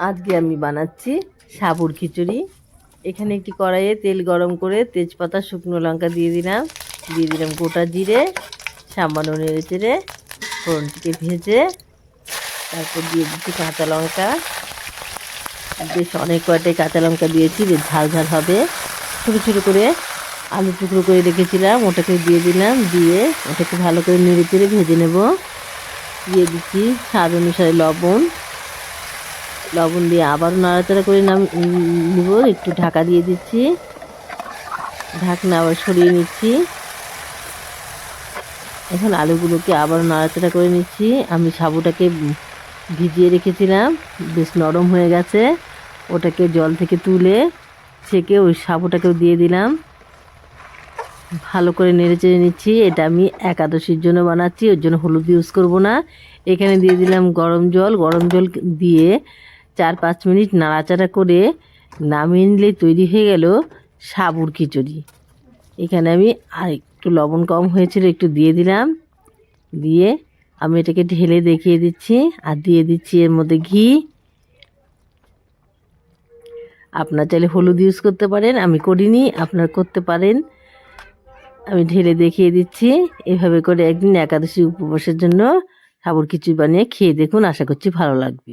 আজকে আমি বানাচ্ছি সাবুর খিচুড়ি। এখানে একটি কড়াইয়ে তেল গরম করে তেজপাতা শুকনো লঙ্কা দিয়ে দিলাম গোটা জিরে, সামান্য নেড়ে চেড়ে ফোড়নটিকে ভেজে তারপর দিয়ে দিচ্ছি কাঁচা লঙ্কা। বেশ অনেক কয়টাই কাঁচা লঙ্কা দিয়েছি, বেশ ঝাল ঝাল হবে। ছোটো ছোটো করে আলু টুকরো করে রেখেছিলাম, ওটাকে দিয়ে দিলাম, দিয়ে ওটাকে ভালো করে নেড়ে চেড়ে ভেজে নেব। দিয়ে দিচ্ছি স্বাদ অনুসারে লবণ দিয়ে আবারও নাড়াচাড়া করে নিব। একটু ঢাকা দিয়ে দিচ্ছি, ঢাকনা আবার সরিয়ে নিচ্ছি। এখন আলুগুলোকে আবারও নাড়াচাড়া করে নিচ্ছি। আমি সাবুটাকে ভিজিয়ে রেখেছিলাম, বেশ নরম হয়ে গেছে। ওটাকে জল থেকে তুলে ছেঁকে ওই সাবুটাকেও দিয়ে দিলাম, ভালো করে নেড়ে চেড়ে নিচ্ছি। এটা আমি একাদশীর জন্য বানাচ্ছি, ওর জন্য হলুদ ইউজ করব না। এখানে দিয়ে দিলাম গরম জল দিয়ে 4-5 মিনিট নাড়াচাড়া করে নামিয়ে নিলে তৈরি হয়ে গেল সাবুর খিচুড়ি। এখানে আমি আর একটু লবণ কম হয়েছিল, একটু দিয়ে দিলাম। দিয়ে আমি এটাকে ঢেলে দেখিয়ে দিচ্ছি, আর দিয়ে দিচ্ছি এর মধ্যে ঘি। আপনার চাইলে হলুদ ইউজ করতে পারেন, আমি করিনি, আপনার করতে পারেন। আমি ঢেলে দেখিয়ে দিচ্ছি। এভাবে করে একদিন একাদশী উপবাসের জন্য সাবুর খিচুড়ি বানিয়ে খেয়ে দেখুন, আশা করছি ভালো লাগবে।